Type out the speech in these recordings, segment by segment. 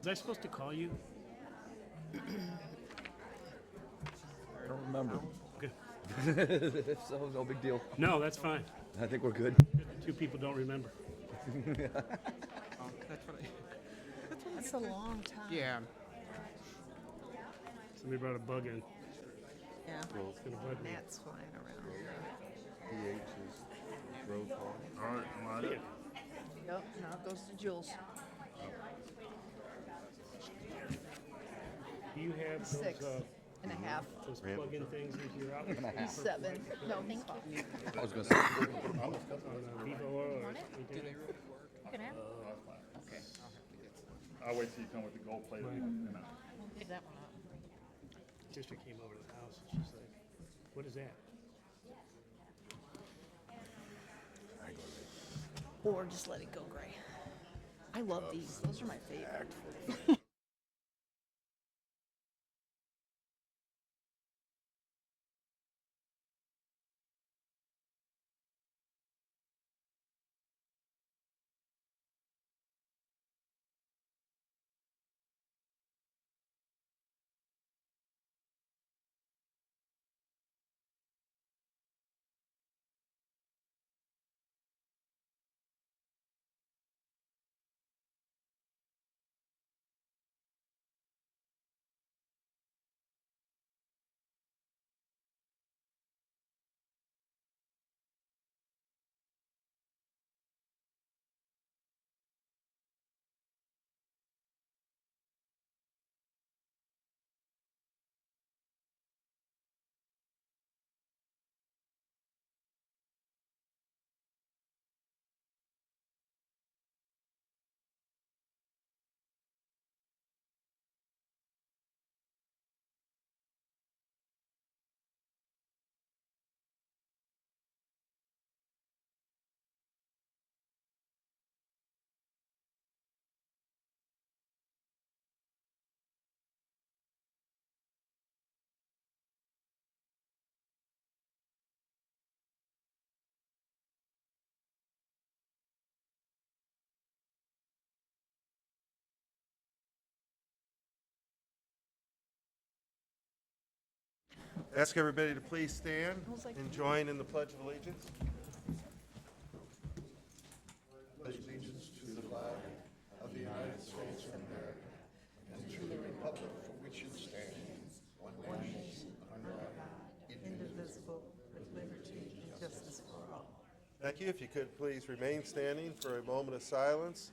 Was I supposed to call you? I don't remember. Okay. So no big deal. No, that's fine. I think we're good. Two people don't remember. That's a long time. Yeah. Somebody brought a bug in. Yeah. It's gonna bug me. Gnats flying around. PH is roll call. All right, am I it? Yep, now it goes to Jules. Do you have those, 6.5. those plug-in things into your outfit? 7. No, thank you. I was gonna say. On Vivo or anything? I'll wait till you come with the gold plate and Pick that one up. Sister came over to the house and she's like, "What is that?" Or just let it go gray. I love these. Those are my favorite. Ask everybody to please stand was like- and join in the Pledge of Allegiance. Indivisible, with liberty and justice for all. Thank you. If you could please remain standing for a moment of silence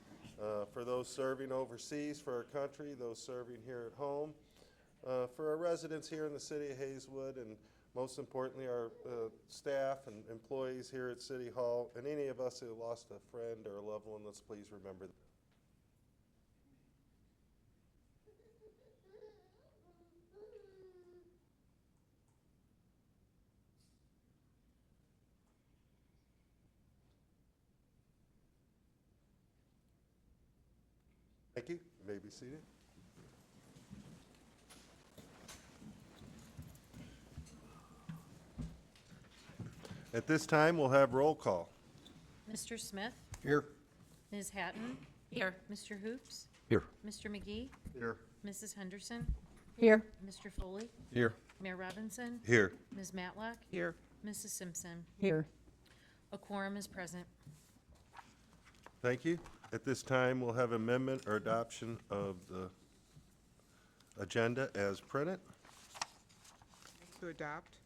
for those serving overseas for our country, those serving here at home, for our residents here in the city of Hazelwood, and most importantly, our staff and employees here at City Hall, and any of us who lost a friend or a loved one, let's please remember them. Thank you. You may be seated. At this time, we'll have roll call. Mr. Smith? Here. Ms. Hatton? Here. Mr. Hoops? Here. Mr. McGee? Here. Mrs. Henderson? Here. Mr. Foley? Here. Mayor Robinson? Here. Ms. Matlock? Here. Mrs. Simpson? Here. A quorum is present. Thank you. At this time, we'll have amendment or adoption of the agenda as printed. To adopt?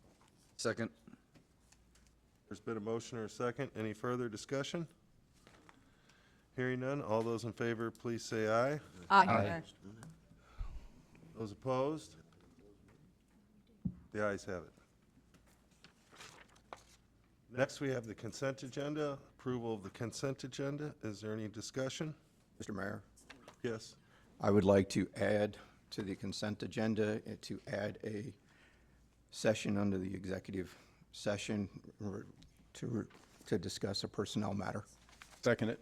Second. There's been a motion or a second. Any further discussion? Hearing none, all those in favor, please say aye. Aye. Those opposed? The ayes have it. Next, we have the consent agenda, approval of the consent agenda. Is there any discussion? Mr. Mayor, Yes. I would like to add to the consent agenda, to add a session under the executive session to discuss a personnel matter. Second it.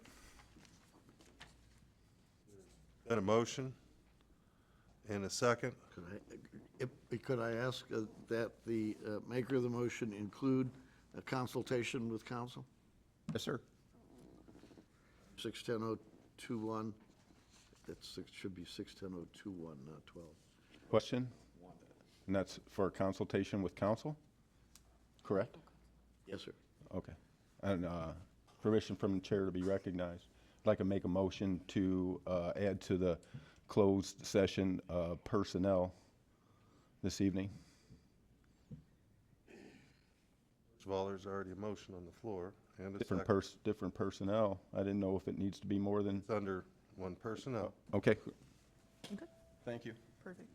Got a motion and a second. Could I ask that the maker of the motion include a consultation with council? Yes, sir. 610021 should be 610021, not 12. Question? And that's for consultation with council? Correct? Yes, sir. Okay. And permission from the chair to be recognized. I'd like to make a motion to add to the closed session personnel this evening. First of all, there's already a motion on the floor and a Different second. different personnel. I didn't know if it needs to be more than, It's under one personnel. okay. Okay. Thank you. Perfect.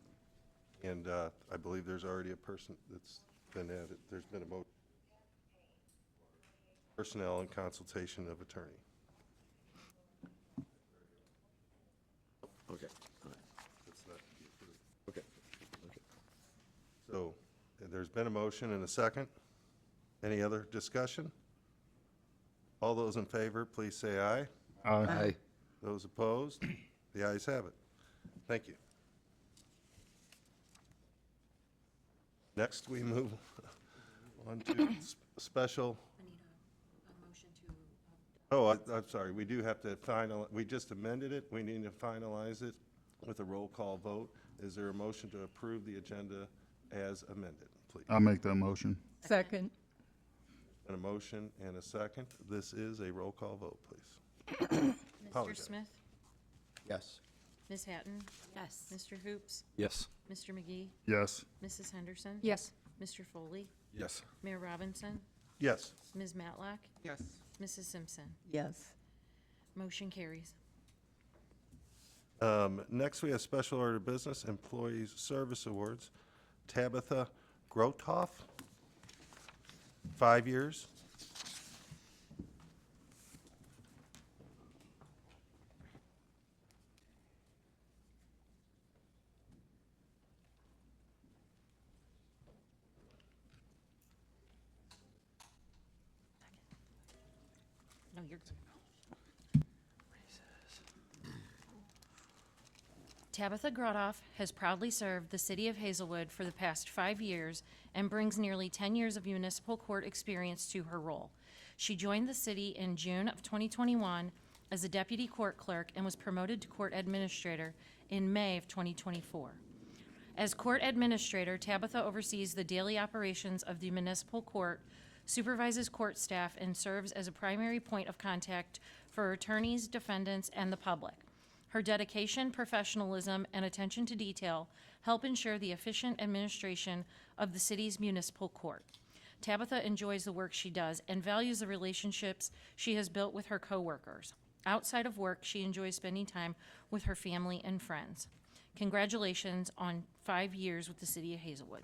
And I believe there's already a person that's been added. There's been a motion. Personnel and consultation of attorney. Okay, all right, That's not to be approved. okay, okay. So there's been a motion and a second. Any other discussion? All those in favor, please say aye. Aye. Those opposed? The ayes have it. Thank you. Next, we move on to special. I need a motion to. Oh, I'm sorry, we do have to we just amended it. We need to finalize it with a roll call vote. Is there a motion to approve the agenda as amended, please? I'll make that motion. Second. And a motion and a second. This is a roll call vote, please. Mr. Apologize. Smith? Yes. Ms. Hatton? Yes. Mr. Hoops? Yes. Mr. McGee? Yes. Mrs. Henderson? Yes. Mr. Foley? Yes. Mayor Robinson? Yes. Ms. Matlock? Yes. Mrs. Simpson? Yes. Motion carries. Next, we have special order business, Employees Service Awards. Tabitha Grothoff, 5 years. No, you're good. Tabitha Grotoff has proudly served the city of Hazelwood for the past 5 years and brings nearly 10 years of municipal court experience to her role. She joined the city in June of 2021 as a deputy court clerk and was promoted to court administrator in May of 2024. As court administrator, Tabitha oversees the daily operations of the municipal court, supervises court staff, and serves as a primary point of contact for attorneys, defendants, and the public. Her dedication, professionalism, and attention to detail help ensure the efficient administration of the city's municipal court. Tabitha enjoys the work she does and values the relationships she has built with her coworkers. Outside of work, she enjoys spending time with her family and friends. Congratulations on 5 years with the city of Hazelwood.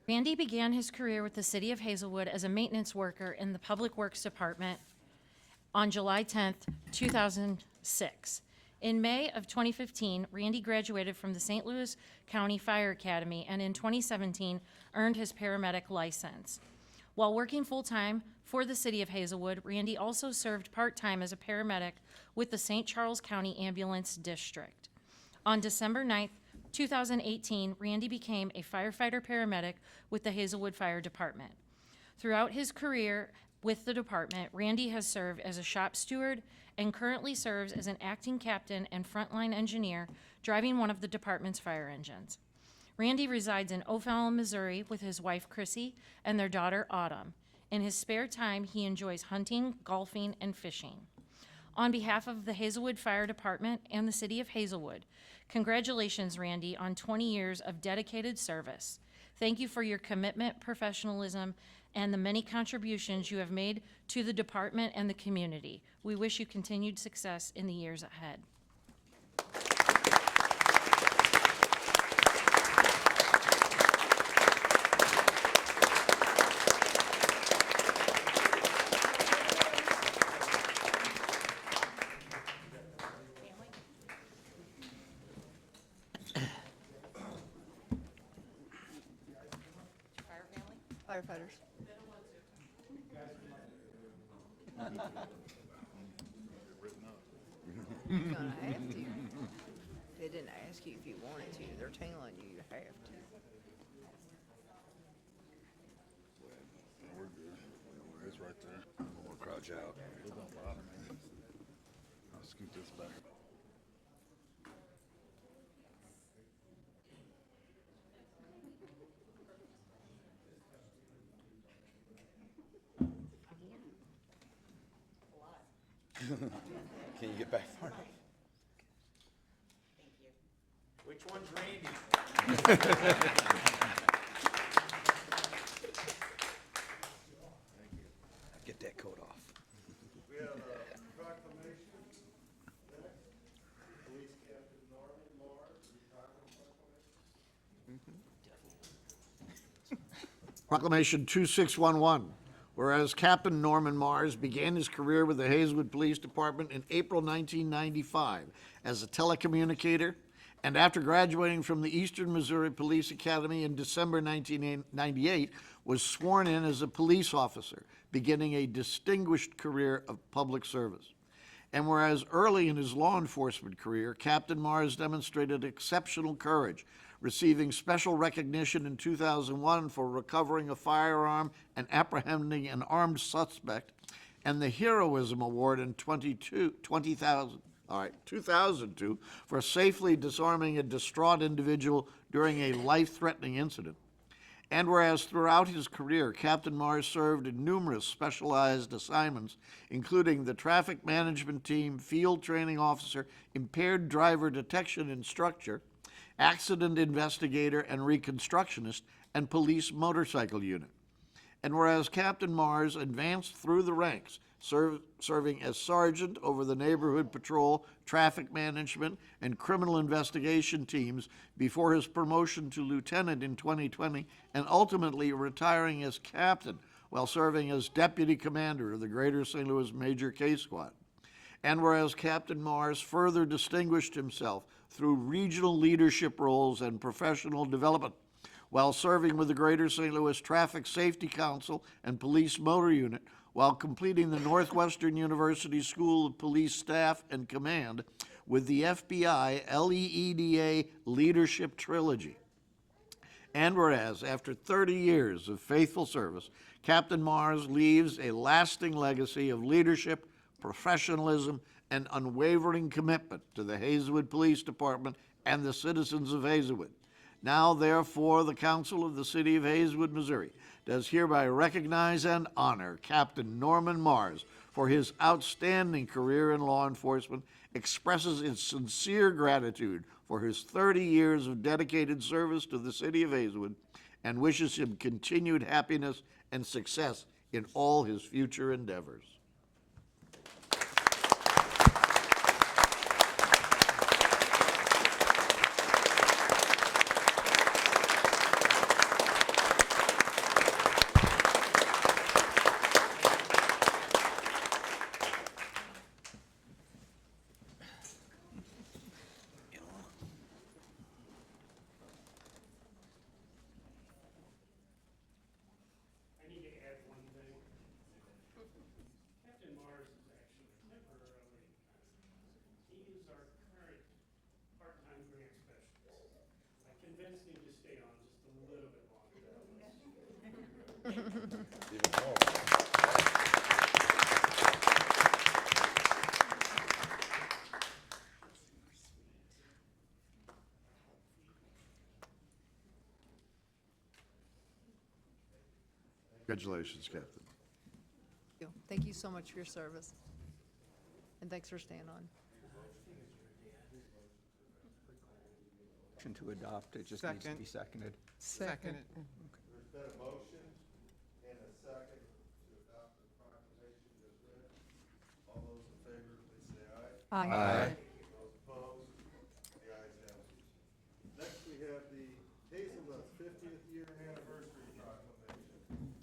Randy began his career with the city of Hazelwood as a maintenance worker in the Public Works Department on July 10th, 2006. In May of 2015, Randy graduated from the St. Louis County Fire Academy and in 2017 earned his paramedic license. While working full-time for the city of Hazelwood, Randy also served part-time as a paramedic with the St. Charles County Ambulance District. On December 9th, 2018, Randy became a firefighter paramedic with the Hazelwood Fire Department. Throughout his career with the department, Randy has served as a shop steward and currently serves as an acting captain and frontline engineer driving one of the department's fire engines. Randy resides in O'Fallon, Missouri with his wife Chrissy and their daughter Autumn. In his spare time, he enjoys hunting, golfing, and fishing. On behalf of the Hazelwood Fire Department and the city of Hazelwood, congratulations, Randy, on 20 years of dedicated service. Thank you for your commitment, professionalism, and the many contributions you have made to the department and the community. We wish you continued success in the years ahead. Firefighters. You're gonna have to. They didn't ask you if you wanted to. They're telling you you have to. We're good. It's right there. We'll crouch out. It don't bother me. I'll scoot this back. Can you get back far enough? Which one's Randy? Get that coat off. We have a proclamation next. Police Captain Norman Mars, retirement proclamation. Proclamation 2611, whereas Captain Norman Mars began his career with the Hazelwood Police Department in April 1995 as a telecommunicator, and after graduating from the Eastern Missouri Police Academy in December 1998, was sworn in as a police officer, beginning a distinguished career of public service. And whereas early in his law enforcement career, Captain Mars demonstrated exceptional courage, receiving special recognition in 2001 for recovering a firearm and apprehending an armed suspect, and the Heroism Award in 2002 for safely disarming a distraught individual during a life-threatening incident. And whereas throughout his career, Captain Mars served in numerous specialized assignments, including the traffic management team, field training officer, impaired driver detection instructor, accident investigator and reconstructionist, and police motorcycle unit. And whereas Captain Mars advanced through the ranks, serving as sergeant over the neighborhood patrol, traffic management, and criminal investigation teams before his promotion to lieutenant in 2020, and ultimately retiring as captain while serving as deputy commander of the Greater St. Louis Major K Squad. And whereas Captain Mars further distinguished himself through regional leadership roles and professional development, while serving with the Greater St. Louis Traffic Safety Council and Police Motor Unit, while completing the Northwestern University School of Police Staff and Command with the FBI LEEDA Leadership Trilogy. And whereas, after 30 years of faithful service, Captain Mars leaves a lasting legacy of leadership, professionalism, and unwavering commitment to the Hazelwood Police Department and the citizens of Hazelwood. Now, therefore, the Council of the City of Hazelwood, Missouri, does hereby recognize and honor Captain Norman Mars for his outstanding career in law enforcement, expresses its sincere gratitude for his 30 years of dedicated service to the City of Hazelwood, and wishes him continued happiness and success in all his future endeavors. I need to add one thing. Captain Mars is actually temporarily, he is our current part-time grant specialist. I convinced him to stay on just a little bit longer. Congratulations, Captain. Thank you so much for your service. And thanks for staying on. Motion to adopt, it just needs to Second. be seconded. Second. There's been a motion and a Aye. Opposed? The ayes have it. Next, we have the Hazelnuts 50th year anniversary proclamation.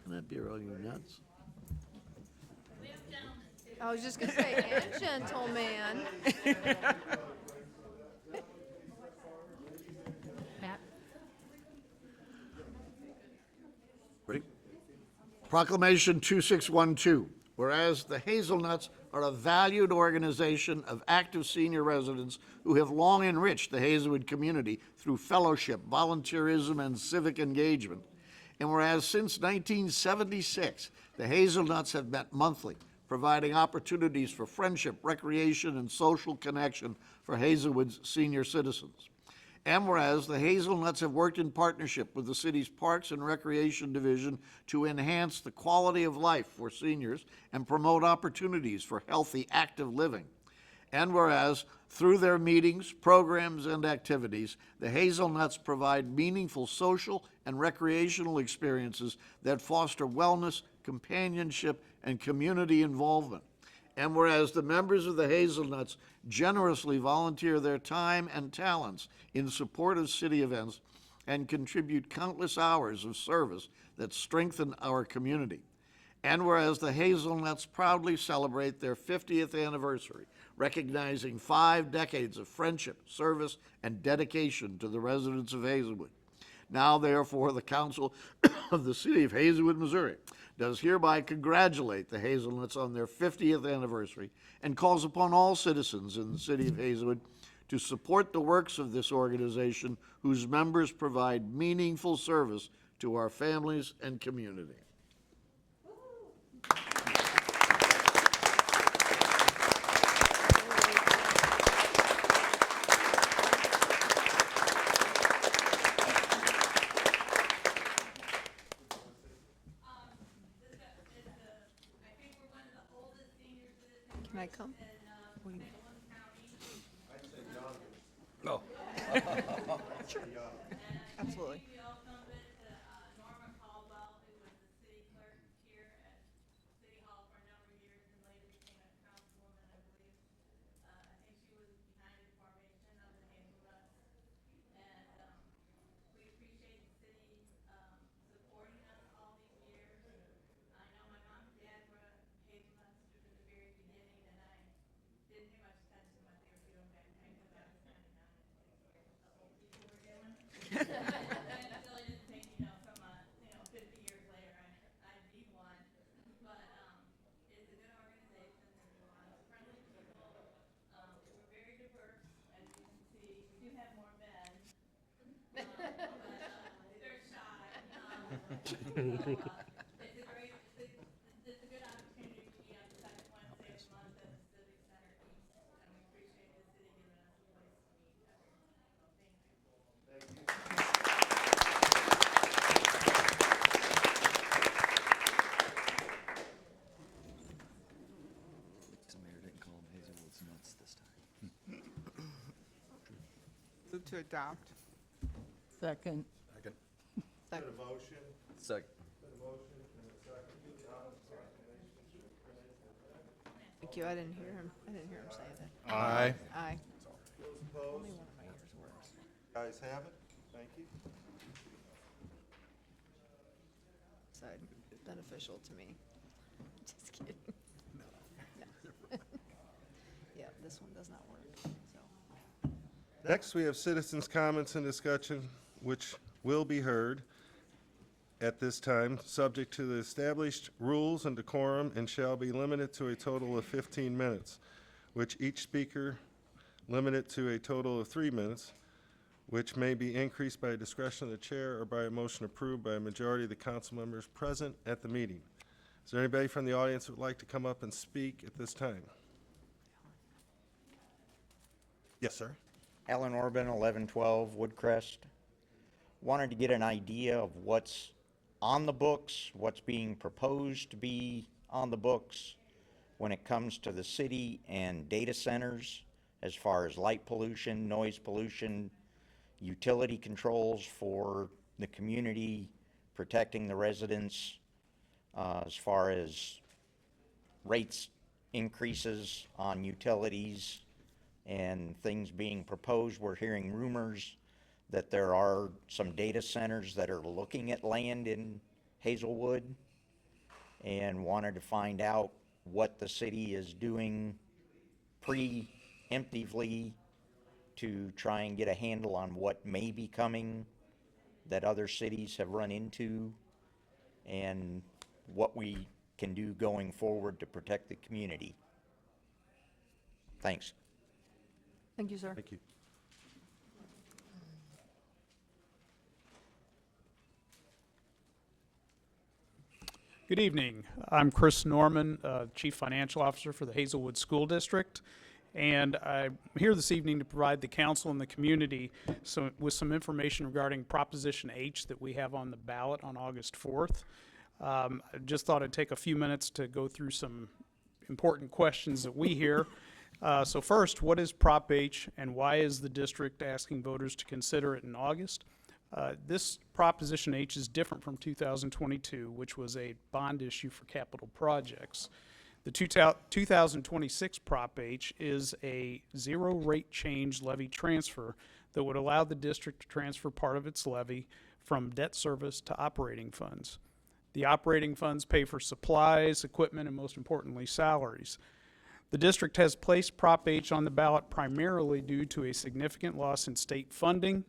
Can that be all you nuts? I was just gonna say, and gentleman. Pat? Ready? Proclamation 2612, whereas the Hazelnuts are a valued organization of active senior residents who have long enriched the Hazelwood community through fellowship, volunteerism, and civic engagement. And whereas since 1976, the Hazelnuts have met monthly, providing opportunities for friendship, recreation, and social connection for Hazelwood's senior citizens. And whereas the Hazelnuts have worked in partnership with the city's Parks and Recreation Division to enhance the quality of life for seniors and promote opportunities for healthy, active living. And whereas through their meetings, programs, and activities, the Hazelnuts provide meaningful social and recreational experiences that foster wellness, companionship, and community involvement. And whereas the members of the Hazelnuts generously volunteer their time and talents in support of city events and contribute countless hours of service that strengthen our community. And whereas the Hazelnuts proudly celebrate their 50th anniversary, recognizing 5 decades of friendship, service, and dedication to the residents of Hazelwood. Now, therefore, the Council of the City of Hazelwood, Missouri, does hereby congratulate the Hazelnuts on their 50th anniversary and calls upon all citizens in the City of Hazelwood to support the works of this organization whose members provide meaningful service to our families and community. Can I come? No. Absolutely. We welcome Norma Caldwell, who was the city clerk here at City Hall for a number of years and later became a councilwoman, I believe. I think she was behind the formation of the Hazelnuts. And we appreciate the city supporting us all these years. I know my mom and dad were Hazelnuts from the very beginning, and I didn't pay much attention to what they were doing back then because I was kind of young and the old people were doing. And it still didn't take, from 50 years later, I'd be one. But it's a good organization. There's a lot of friendly people. We're very diverse, as you can see. We do have more men, but they're shy. It's a great, it's a good opportunity to be on the second Wednesday of the month at the Civic Center East, and we appreciate the city giving us a place to meet everyone. Thank you. The mayor didn't call them Hazelwood's nuts this time. Move to adopt. Second. Second. Been a motion, Second. been a motion, and a second. Thank you. I didn't hear him. I didn't hear him say that. Aye. Aye. Those opposed? Guys have it. Thank you. Side beneficial to me. Just kidding. No. Yeah, this one does not work, so. Next, we have citizens' comments and discussion, which will be heard at this time, subject to the established rules and decorum, and shall be limited to a total of 15 minutes, which each speaker limited to a total of 3 minutes, which may be increased by discretion of the chair or by a motion approved by a majority of the council members present at the meeting. Is there anybody from the audience who would like to come up and speak at this time? Yes, sir. Alan Orban, 1112 Woodcrest. Wanted to get an idea of what's on the books, what's being proposed to be on the books when it comes to the city and data centers, as far as light pollution, noise pollution, utility controls for the community, protecting the residents, as far as rates increases on utilities and things being proposed. We're hearing rumors that there are some data centers that are looking at land in Hazelwood, and wanted to find out what the city is doing preemptively to try and get a handle on what may be coming that other cities have run into, and what we can do going forward to protect the community. Thanks. Thank you, sir. Thank you. Good evening. I'm Chris Norman, Chief Financial Officer for the Hazelwood School District, and I'm here this evening to provide the council and the community with some information regarding Proposition H that we have on the ballot on August 4th. I just thought I'd take a few minutes to go through some important questions that we hear. So first, what is Prop H, and why is the district asking voters to consider it in August? This Proposition H is different from 2022, which was a bond issue for capital projects. The 2026 Prop H is a zero rate change levy transfer that would allow the district to transfer part of its levy from debt service to operating funds. The operating funds pay for supplies, equipment, and most importantly, salaries. The district has placed Prop H on the ballot primarily due to a significant loss in state funding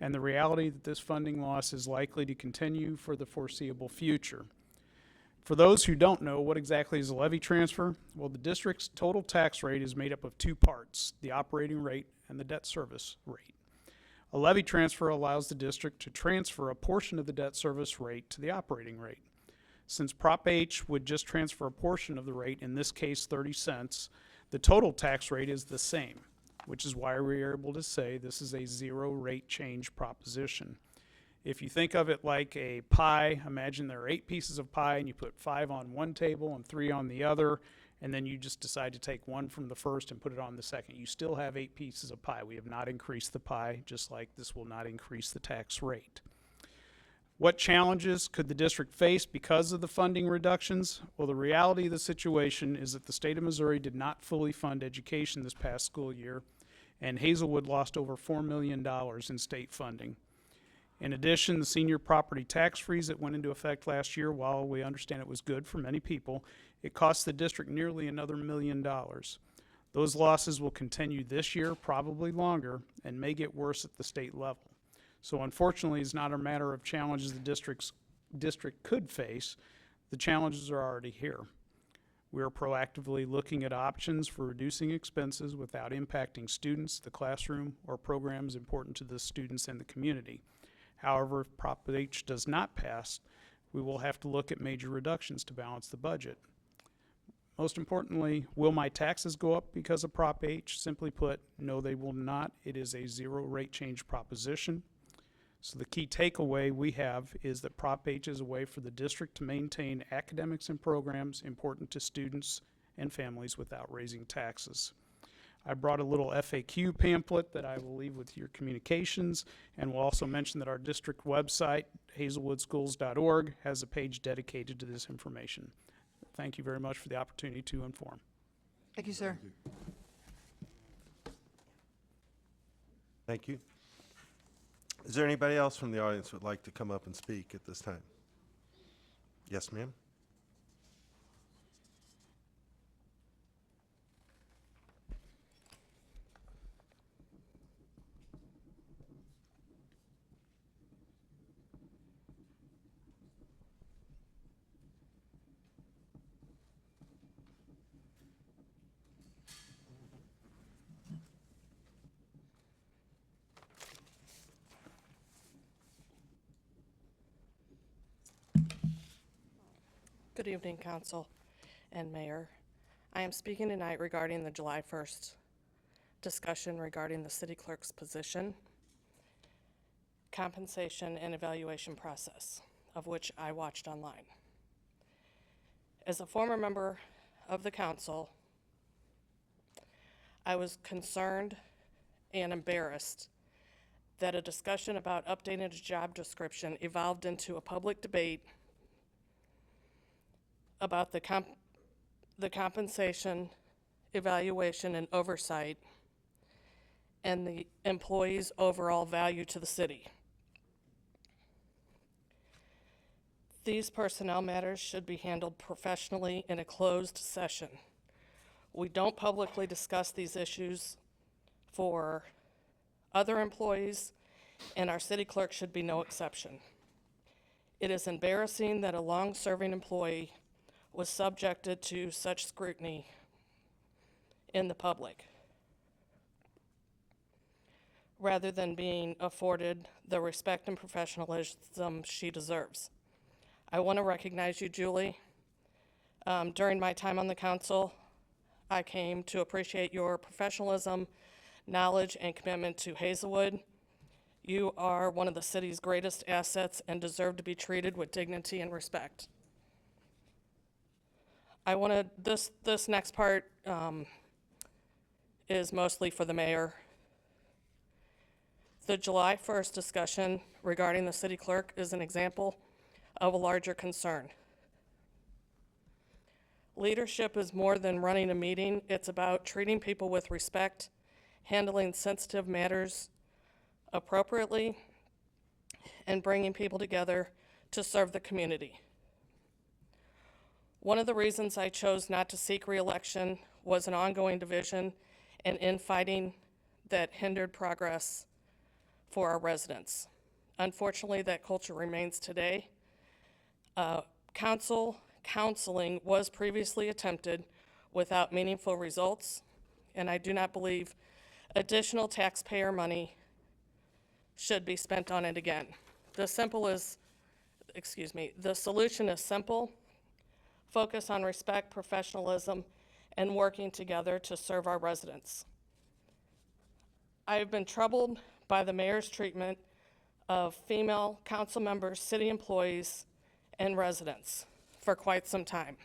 and the reality that this funding loss is likely to continue for the foreseeable future. For those who don't know, what exactly is a levy transfer? Well, the district's total tax rate is made up of two parts, the operating rate and the debt service rate. A levy transfer allows the district to transfer a portion of the debt service rate to the operating rate. Since Prop H would just transfer a portion of the rate, in this case 30 cents, the total tax rate is the same, which is why we are able to say this is a zero rate change proposition. If you think of it like a pie, imagine there are 8 pieces of pie and you put 5 on one table and 3 on the other, and then you just decide to take 1 from the first and put it on the second. You still have 8 pieces of pie. We have not increased the pie, just like this will not increase the tax rate. What challenges could the district face because of the funding reductions? Well, the reality of the situation is that the state of Missouri did not fully fund education this past school year, and Hazelwood lost over $4 million in state funding. In addition, the senior property tax freeze that went into effect last year, while we understand it was good for many people, it cost the district nearly another $1 million. Those losses will continue this year, probably longer, and may get worse at the state level. So unfortunately, it's not a matter of challenges the district could face. The challenges are already here. We are proactively looking at options for reducing expenses without impacting students, the classroom, or programs important to the students and the community. However, if Prop H does not pass, we will have to look at major reductions to balance the budget. Most importantly, will my taxes go up because of Prop H? Simply put, no, they will not. It is a zero rate change proposition. So the key takeaway we have is that Prop H is a way for the district to maintain academics and programs important to students and families without raising taxes. I brought a little FAQ pamphlet that I will leave with your communications, and will also mention that our district website, hazelwoodschools.org, has a page dedicated to this information. Thank you very much for the opportunity to inform. Thank you, sir. Thank you. Is there anybody else from the audience who would like to come up and speak at this time? Yes, ma'am. Good evening, Council and Mayor. I am speaking tonight regarding the July 1st discussion regarding the city clerk's position, compensation, and evaluation process, of which I watched online. As a former member of the council, I was concerned and embarrassed that a discussion about updating a job description evolved into a public debate about the the compensation, evaluation, and oversight, and the employees' overall value to the city. These personnel matters should be handled professionally in a closed session. We don't publicly discuss these issues for other employees, and our city clerk should be no exception. It is embarrassing that a long-serving employee was subjected to such scrutiny in the public, rather than being afforded the respect and professionalism she deserves. I want to recognize you, Julie. During my time on the council, I came to appreciate your professionalism, knowledge, and commitment to Hazelwood. You are one of the city's greatest assets and deserve to be treated with dignity and respect. This next part is mostly for the mayor. The July 1st discussion regarding the city clerk is an example of a larger concern. Leadership is more than running a meeting. It's about treating people with respect, handling sensitive matters appropriately, and bringing people together to serve the community. One of the reasons I chose not to seek re-election was an ongoing division and infighting that hindered progress for our residents. Unfortunately, that culture remains today. Counseling was previously attempted without meaningful results, and I do not believe additional taxpayer money should be spent on it again. The solution is simple: focus on respect, professionalism, and working together to serve our residents. I have been troubled by the mayor's treatment of female council members, city employees, and residents for quite some time.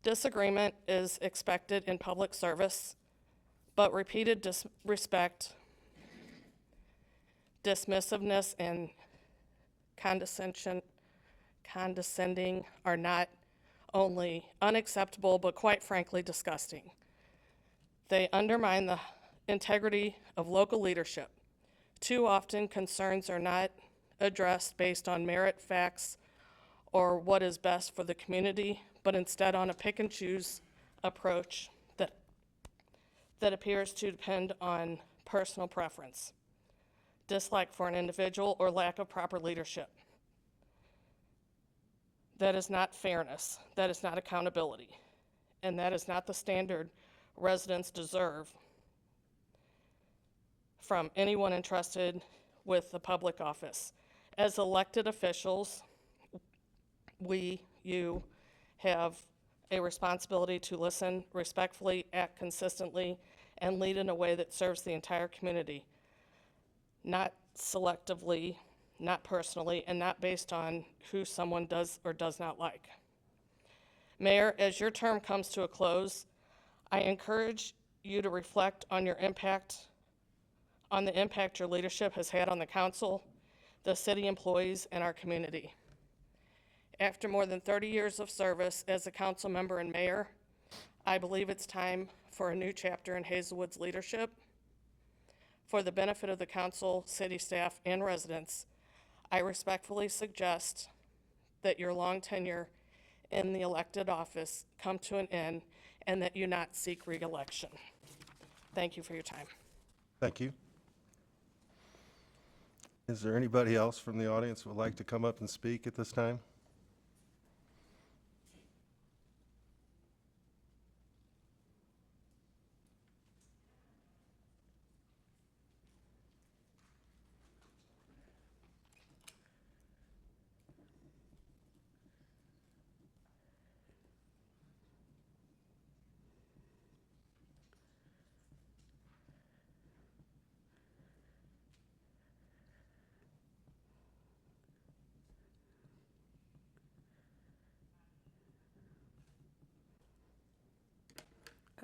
Disagreement is expected in public service, but repeated disrespect, dismissiveness, and condescending are not only unacceptable, but quite frankly disgusting. They undermine the integrity of local leadership. Too often, concerns are not addressed based on merit, facts, or what is best for the community, but instead on a pick-and-choose approach that appears to depend on personal preference, dislike for an individual, or lack of proper leadership. That is not fairness, that is not accountability, and that is not the standard residents deserve from anyone entrusted with the public office. As elected officials, you have a responsibility to listen respectfully, act consistently, and lead in a way that serves the entire community, not selectively, not personally, and not based on who someone does or does not like. Mayor, as your term comes to a close, I encourage you to reflect on the impact your leadership has had on the council, the city employees, and our community. After more than 30 years of service as a council member and mayor, I believe it's time for a new chapter in Hazelwood's leadership. For the benefit of the council, city staff, and residents, I respectfully suggest that your long tenure in the elected office come to an end and that you not seek re-election. Thank you for your time. Thank you. Is there anybody else from the audience who would like to come up and speak at this time?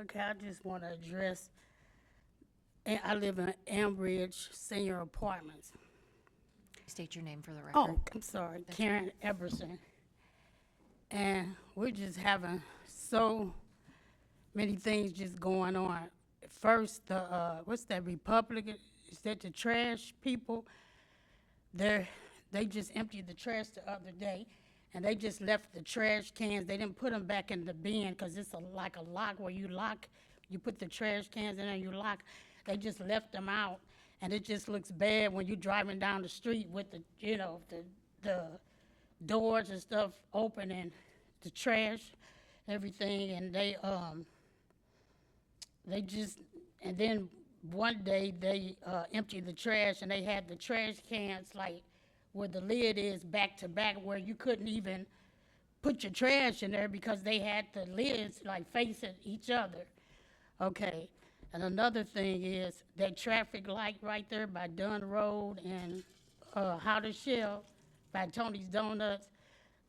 Okay, I just want to address, I live in Ambridge Senior Apartments. State your name for the record. Oh, I'm sorry, Karen Eberson. and we're just having so many things just going on. First, what's that, Republican, is that the trash people? They just emptied the trash the other day, and they just left the trash cans. They didn't put them back in the bin, because it's like a lock where you lock, you put the trash cans in and you lock. They just left them out, and it just looks bad when you're driving down the street with the, the doors and stuff open and the trash, everything, and they just, and then one day they emptied the trash, and they had the trash cans like where the lid is back to back, where you couldn't even put your trash in there because they had the lids like facing each other. Okay, and another thing is that traffic light right there by Dunn Road and Howder Shell by Tony's Donuts,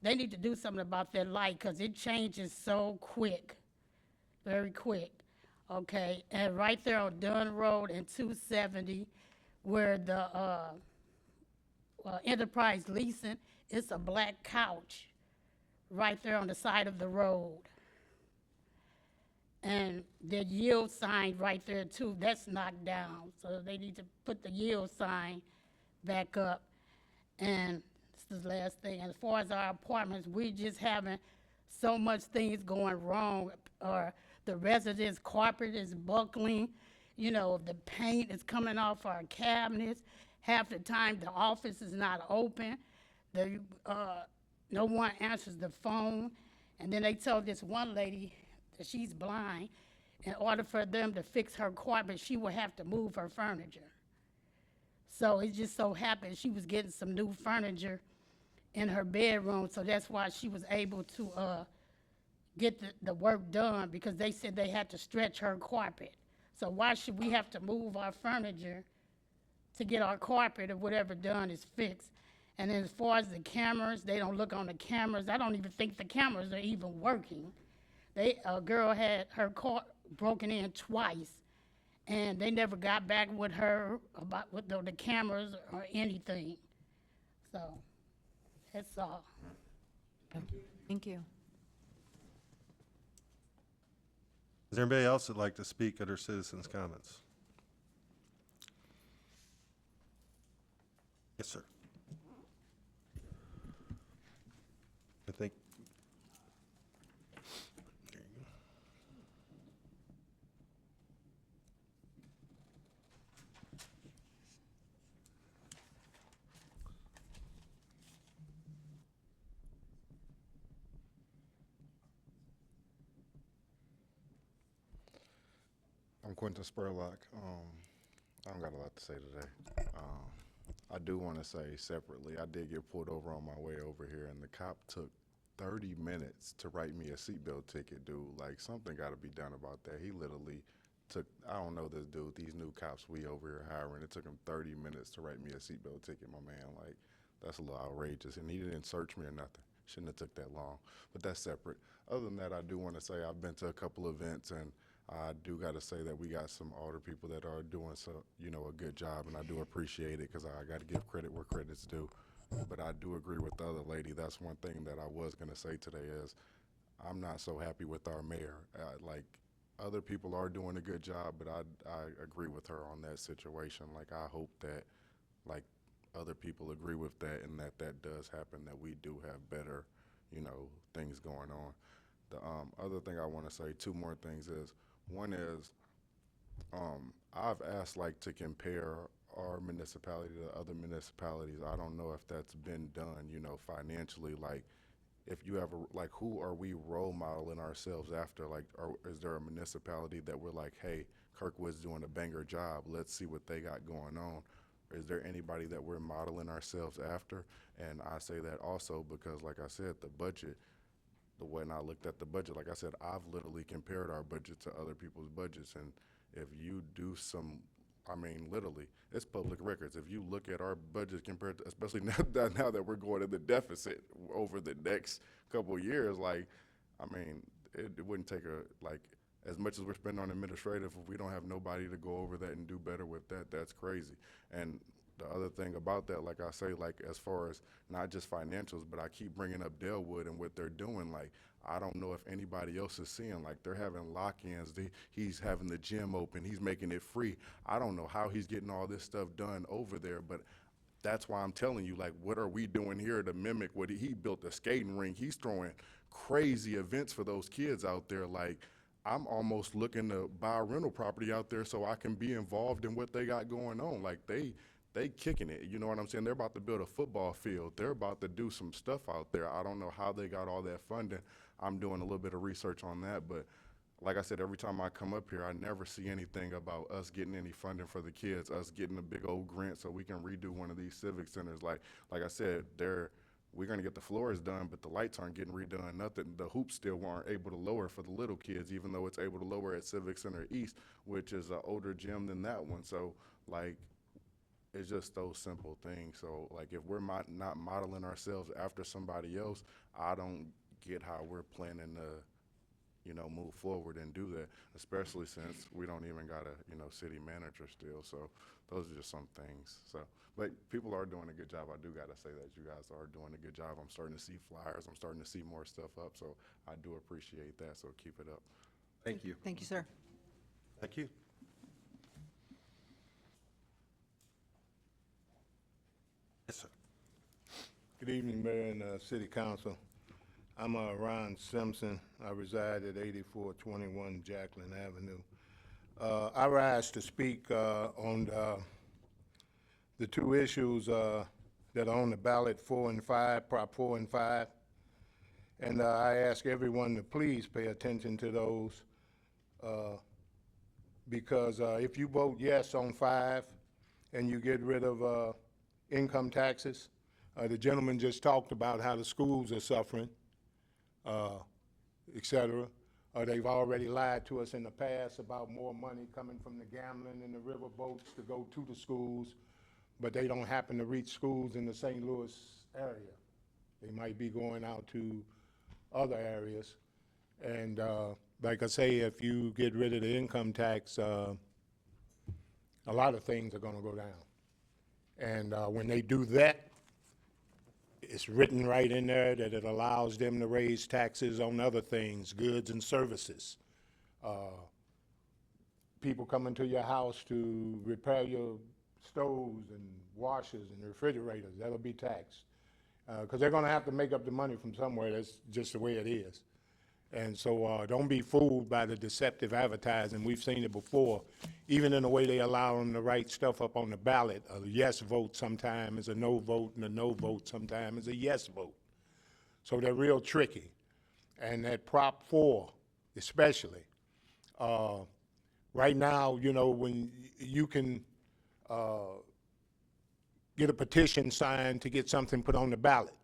they need to do something about that light, because it changes so quick, very quick. Okay, and right there on Dunn Road and 270, where the Enterprise Leasing, it's a black couch right there on the side of the road. And the yield sign right there too, that's knocked down. So they need to put the yield sign back up. And this is the last thing, as far as our apartments, we just having so much things going wrong. Or the residence carpet is buckling, the paint is coming off our cabinets. Half the time, the office is not open. No one answers the phone. And then they told this one lady that she's blind. In order for them to fix her carpet, she would have to move her furniture. So it just so happened she was getting some new furniture in her bedroom, so that's why she was able to get the work done, because they said they had to stretch her carpet. So why should we have to move our furniture to get our carpet or whatever done is fixed? And then as far as the cameras, they don't look on the cameras. I don't even think the cameras are even working. A girl had her car broken in twice, and they never got back with her about with the cameras or anything. So that's all. Thank you. Is there anybody else that'd like to speak under citizens' comments? Yes, sir. I think. There you go. I'm Quentin Spurlock. I don't got a lot to say today. I do want to say separately, I did get pulled over on my way over here, and the cop took 30 minutes to write me a seatbelt ticket, dude. Like, something got to be done about that. He literally took, I don't know this dude, these new cops we over here hiring, it took him 30 minutes to write me a seatbelt ticket, my man. Like, that's a little outrageous. And he didn't search me or nothing. Shouldn't have took that long. But that's separate. Other than that, I do want to say I've been to a couple events, and I do got to say that we got some older people that are doing a good job, and I do appreciate it, because I got to give credit where credit's due. But I do agree with the other lady. That's one thing that I was going to say today is I'm not so happy with our mayor. Like, other people are doing a good job, but I agree with her on that situation. Like, I hope that, like, other people agree with that, and that does happen, that we do have better, things going on. The other thing I want to say, two more things is, one is, I've asked to compare our municipality to other municipalities. I don't know if that's been done, financially. Like, if you ever, who are we role modeling ourselves after? Is there a municipality that we're like, hey, Kirkwood's doing a banger job, let's see what they got going on? Is there anybody that we're modeling ourselves after? And I say that also because, like I said, the budget, when I looked at the budget, like I said, I've literally compared our budget to other people's budgets. And if you do literally, it's public records. If you look at our budget compared to, especially now that we're going to the deficit over the next couple of years, it wouldn't take as much as we're spending on administrative, if we don't have nobody to go over that and do better with that, that's crazy. And the other thing about that, like I say, like as far as not just financials, but I keep bringing up Delwood and what they're doing. Like, I don't know if anybody else is seeing, like they're having lock-ins. He's having the gym open. He's making it free. I don't know how he's getting all this stuff done over there, but that's why I'm telling you, like, what are we doing here to mimic what he built a skating rink? He's throwing crazy events for those kids out there. Like, I'm almost looking to buy a rental property out there so I can be involved in what they got going on. Like, they kicking it, you know what I'm saying? They're about to build a football field. They're about to do some stuff out there. I don't know how they got all that funding. I'm doing a little bit of research on that, but like I said, every time I come up here, I never see anything about us getting any funding for the kids, us getting a big old grant so we can redo one of these civic centers. Like I said, we're gonna get the floors done, but the lights aren't getting redone, nothing. The hoops still weren't able to lower for the little kids, even though it's able to lower at Civic Center East, which is an older gym than that one. So, like, it's just those simple things. So, like, if we're not modeling ourselves after somebody else, I don't get how we're planning to, you know, move forward and do that, especially since we don't even got a, you know, city manager still. So those are just some things. So, but people are doing a good job. I do got to say that you guys are doing a good job. I'm starting to see flyers. I'm starting to see more stuff up. So I do appreciate that. So keep it up. Thank you. Thank you, sir. Thank you. Yes, sir. Good evening, Mayor and City Council. I'm Ron Simpson. I reside at 8421 Jacqueline Avenue. I rise to speak on the two issues that are on the ballot, 4 and 5, Prop 4 and 5. And I ask everyone to please pay attention to those because if you vote yes on 5 and you get rid of income taxes, the gentleman just talked about how the schools are suffering, et cetera. They've already lied to us in the past about more money coming from the gambling and the river boats to go to the schools, but they don't happen to reach schools in the St. Louis area. They might be going out to other areas. And like I say, if you get rid of the income tax, a lot of things are gonna go down. And when they do that, it's written right in there that it allows them to raise taxes on other things, goods and services. People coming to your house to repair your stoves and washers and refrigerators, that'll be taxed. Because they're gonna have to make up the money from somewhere. That's just the way it is. And so don't be fooled by the deceptive advertising. We've seen it before. Even in the way they allow them to write stuff up on the ballot, a yes vote sometime is a no vote, and a no vote sometime is a yes vote. So they're real tricky. And that Prop 4 especially, right now, you know, when you can get a petition signed to get something put on the ballot,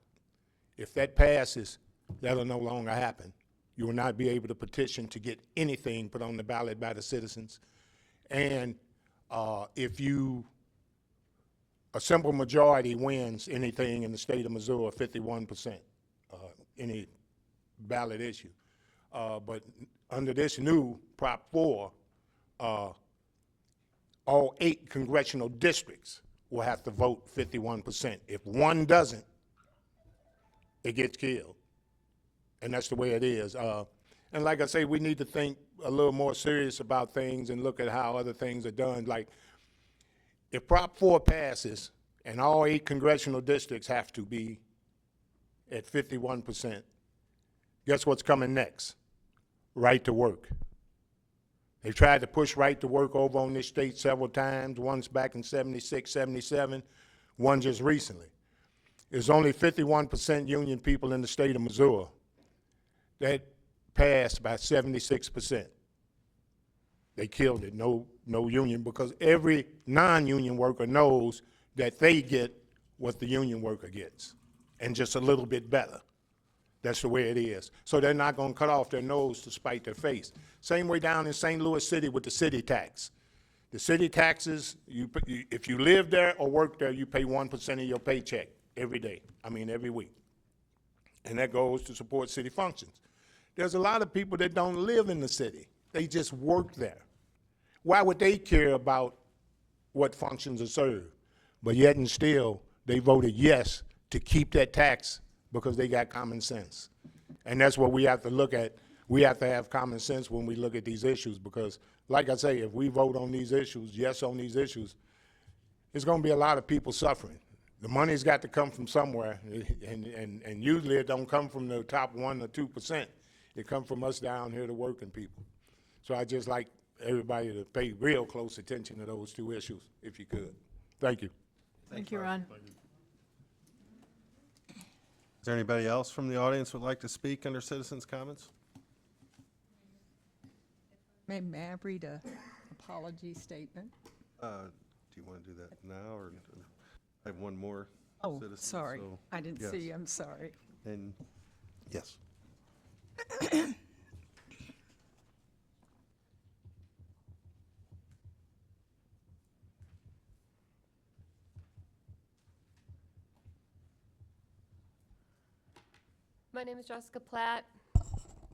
if that passes, that'll no longer happen. You will not be able to petition to get anything put on the ballot by the citizens. And if a simple majority wins anything in the state of Missouri, 51%, any ballot issue. But under this new Prop 4, all 8 congressional districts will have to vote 51%. If one doesn't, it gets killed. And that's the way it is. And like I say, we need to think a little more serious about things and look at how other things are done. Like, if Prop 4 passes and all 8 congressional districts have to be at 51%, guess what's coming next? Right to work. They've tried to push right to work over on this state several times, once back in 76, 77, one just recently. There's only 51% union people in the state of Missouri. That passed by 76%. They killed it, no union, because every non-union worker knows that they get what the union worker gets, and just a little bit better. That's the way it is. So they're not gonna cut off their nose to spite their face. Same way down in St. Louis City with the city tax. The city taxes, if you live there or work there, you pay 1% of your paycheck every day, every week. And that goes to support city functions. There's a lot of people that don't live in the city. They just work there. Why would they care about what functions are served? but yet and still, they voted yes to keep that tax because they got common sense. And that's what we have to look at. We have to have common sense when we look at these issues because, like I say, if we vote on these issues, yes on these issues, there's going to be a lot of people suffering. The money's got to come from somewhere, and usually it don't come from the top 1 or 2%. It comes from us down here, the working people. So I just like everybody to pay real close attention to those two issues, if you could. Thank you. Thank you, Ron. Is there anybody else from the audience who would like to speak under citizens' comments? May I read a apology statement? Do you want to do that now, or I have one more? Oh, citizen, sorry. so, I didn't yes. see. I'm sorry. And, yes. My name is Jessica Platt.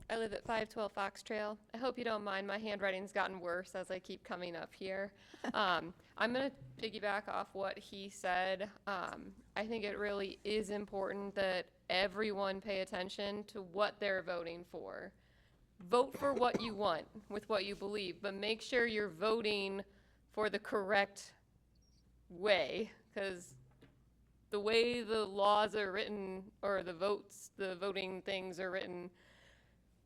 I live at 512 Fox Trail. I hope you don't mind, my handwriting's gotten worse as I keep coming up here. I'm going to piggyback off what he said. I think it really is important that everyone pay attention to what they're voting for. Vote for what you want with what you believe, but make sure you're voting for the correct way, because the way the laws are written, or the voting things are written,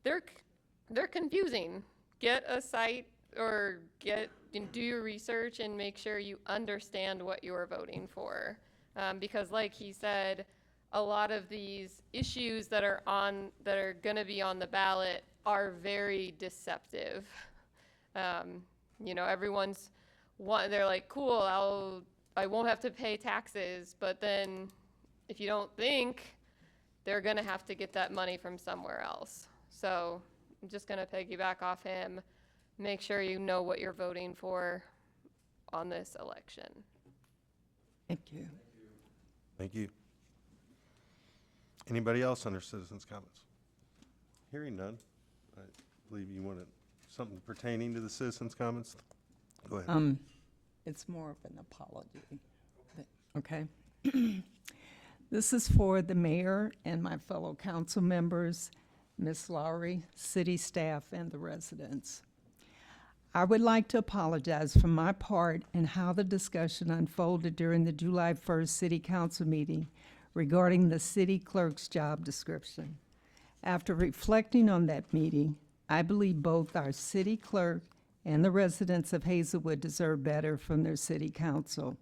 they're confusing. Get a site or do your research and make sure you understand what you're voting for. Because like he said, a lot of these issues that are gonna be on the ballot are very deceptive. You know, they're like, cool, I won't have to pay taxes, but then if you don't think, they're gonna have to get that money from somewhere else. So I'm just gonna piggyback off him. Make sure you know what you're voting for on this election. Thank you. Thank you. Anybody else under citizens' comments? Hearing none, I believe you wanted something pertaining to the citizens' comments. Go ahead. It's more of an apology. Okay. This is for the mayor and my fellow council members, Ms. Lowry, city staff, and the residents. I would like to apologize for my part in how the discussion unfolded during the July 1st City Council meeting regarding the city clerk's job description. After reflecting on that meeting, I believe both our city clerk and the residents of Hazelwood deserve better from their city council.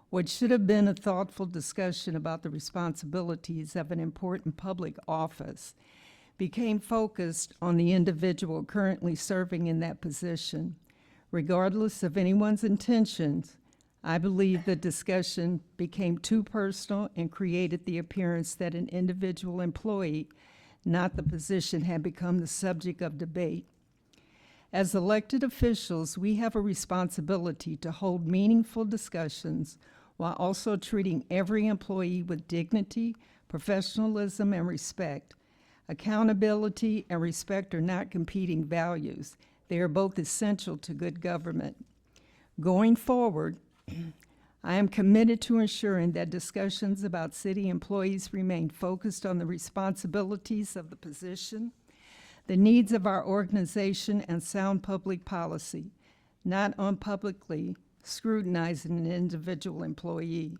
What should have been a thoughtful discussion about the responsibilities of an important public office became focused on the individual currently serving in that position. Regardless of anyone's intentions, I believe the discussion became too personal and created the appearance that an individual employee, not the position, had become the subject of debate. As elected officials, we have a responsibility to hold meaningful discussions while also treating every employee with dignity, professionalism, and respect. Accountability and respect are not competing values. They are both essential to good government. Going forward, I am committed to ensuring that discussions about city employees remain focused on the responsibilities of the position, the needs of our organization, and sound public policy, not on publicly scrutinizing an individual employee.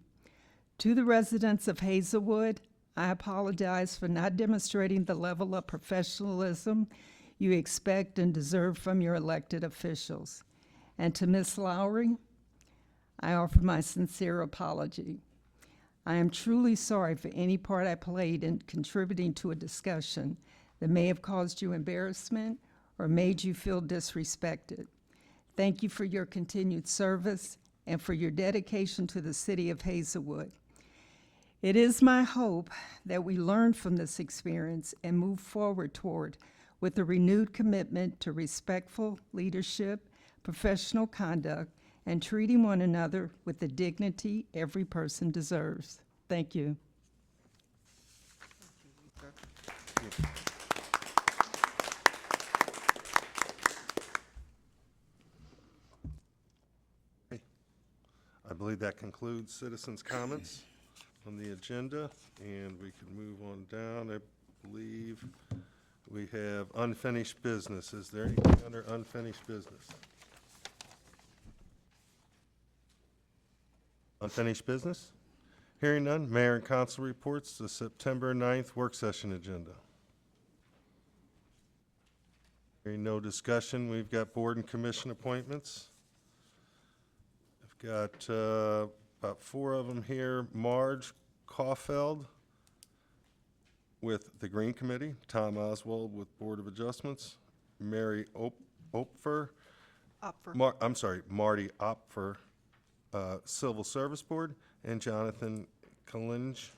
To the residents of Hazelwood, I apologize for not demonstrating the level of professionalism you expect and deserve from your elected officials. And to Ms. Lowry, I offer my sincere apology. I am truly sorry for any part I played in contributing to a discussion that may have caused you embarrassment or made you feel disrespected. Thank you for your continued service and for your dedication to the city of Hazelwood. It is my hope that we learn from this experience and move forward toward with a renewed commitment to respectful leadership, professional conduct, and treating one another with the dignity every person deserves. Thank you. I believe that concludes citizens' comments on the agenda, and we can move on down. I believe we have unfinished business. Is there anything under unfinished business? Unfinished business? Hearing none, mayor and council reports, the September 9th work session agenda. Hearing no discussion, we've got board and commission appointments. I've got about 4 of them here. Marge Caulfield with the Green Committee, Tom Oswald with Board of Adjustments, Mary Opfer. Marty Opfer, Civil Service Board, and Jonathan Kalinge,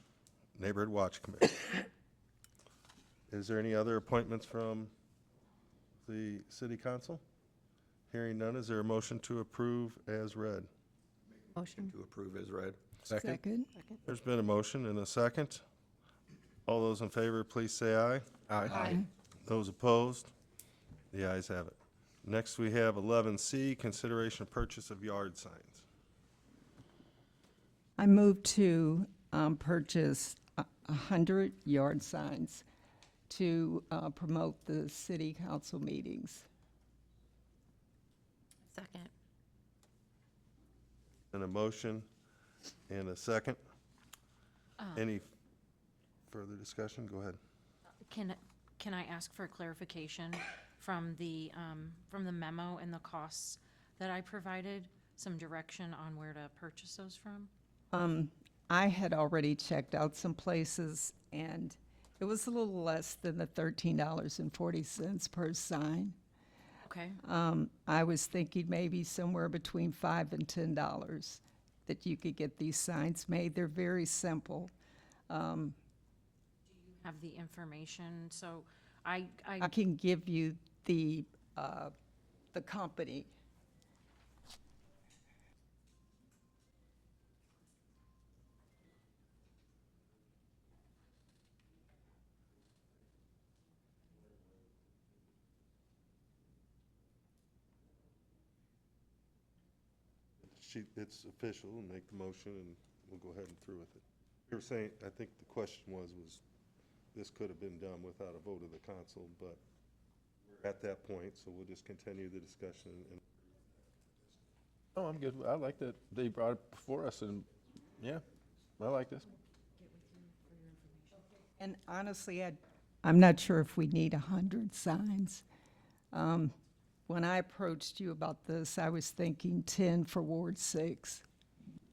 Neighborhood Watch Committee. Is there any other appointments from the City Council? Hearing none, is there a motion to approve as read? Motion. To approve as read. Second. There's been a motion and a second. All those in favor, please say aye. Aye. Those opposed? The ayes have it. Next, we have 11C, consideration of purchase of yard signs. I move to purchase 100 yard signs to promote the city council meetings. Second. And a motion and a second. Any further discussion? Go ahead. Can I ask for clarification from the memo and the costs that I provided? Some direction on where to purchase those from? I had already checked out some places, and it was a little less than the $13.40 per sign. Okay. I was thinking maybe somewhere between $5 and $10 that you could get these signs made. They're very simple. Have the information, so I can give you the company. It's official, and make the motion, and we'll go ahead and through with it. You were saying, I think the question was this could have been done without a vote of the council, but we're at that point, so we'll just continue the discussion. And Oh, I'm good. I like that they brought it before us, and yeah, I like this. And honestly, I'm not sure if we need 100 signs. When I approached you about this, I was thinking 10 for Ward 6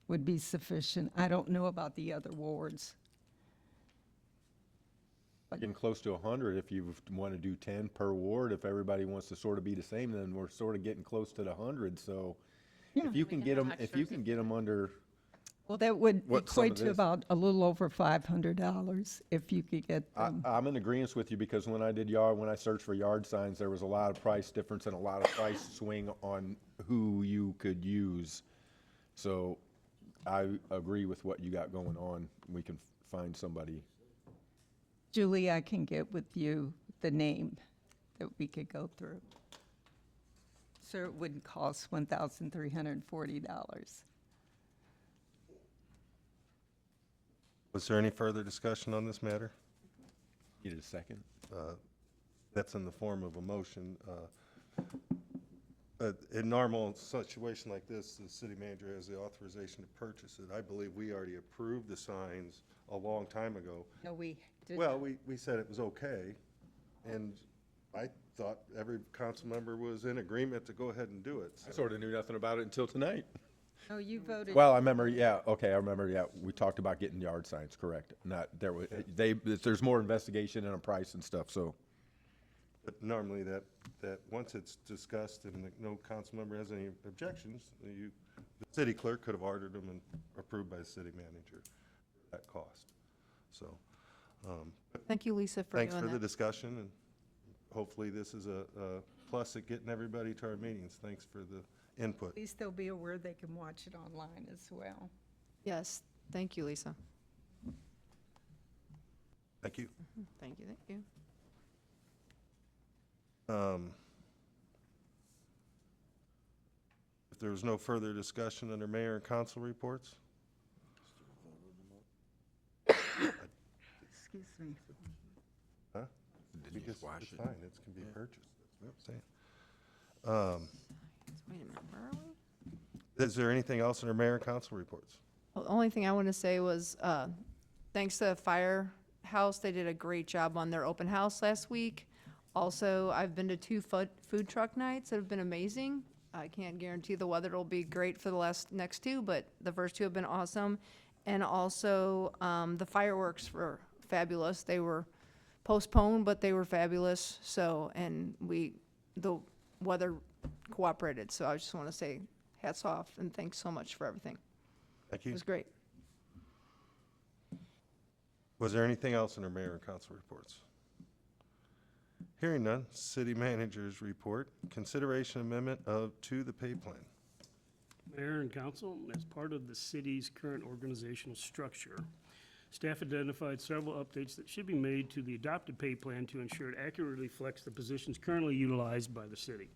would be sufficient. I don't know about the other wards. Getting close to 100 if you want to do 10 per ward. If everybody wants to sort of be the same, then we're sort of getting close to the 100. So if you can get them under. Well, that would What some equate of to this- about a little over $500 if you could get them. I'm in agreement with you because when I searched for yard signs, there was a lot of price difference and a lot of price swing on who you could use. So I agree with what you got going on. We can find somebody. Julie, I can get with you the name that we could go through. So it wouldn't cost $1,340. was there any further discussion on this matter? Need a second? That's in the form of a motion. In normal situation like this, the city manager has the authorization to purchase it. I believe we already approved the signs a long time ago. No, we did. Well, we said it was okay, and I thought every council member was in agreement to go ahead and do it. I sort of knew nothing about it until tonight. No, you voted. Well, I remember, yeah, okay, I remember, yeah, we talked about getting yard signs, correct. Not, there's more investigation and a price and stuff, so. But normally that once it's discussed and no council member has any objections, the city clerk could have ordered them and approved by the city manager at cost. So, Thank you, Lisa, for doing that. thanks for the discussion, and hopefully this is a plus at getting everybody to our meetings. Thanks for the input. At least they'll be aware they can watch it online as well. Yes, thank you, Lisa. Thank you. Thank you, thank you. If there was no further discussion under mayor and council reports? Excuse me. Huh? Didn't We you just, wash it's it? fine, it can be purchased. That's what I'm saying. Wait a minute, where are we? Is there anything else under mayor and council reports? Well, the only thing I want to say was, thanks to Firehouse, they did a great job on their open house last week. Also, I've been to 2 food truck nights that have been amazing. I can't guarantee the weather will be great for the next 2, but the first 2 have been awesome. And also, the fireworks were fabulous. They were postponed, but they were fabulous. So, and the weather cooperated. So I just want to say hats off and thanks so much for everything. Thank It you. was great. Was there anything else under mayor and council reports? Hearing none, city manager's report, consideration amendment to the pay plan. Mayor and council, as part of the city's current organizational structure, staff identified several updates that should be made to the adopted pay plan to ensure it accurately reflects the positions currently utilized by the city.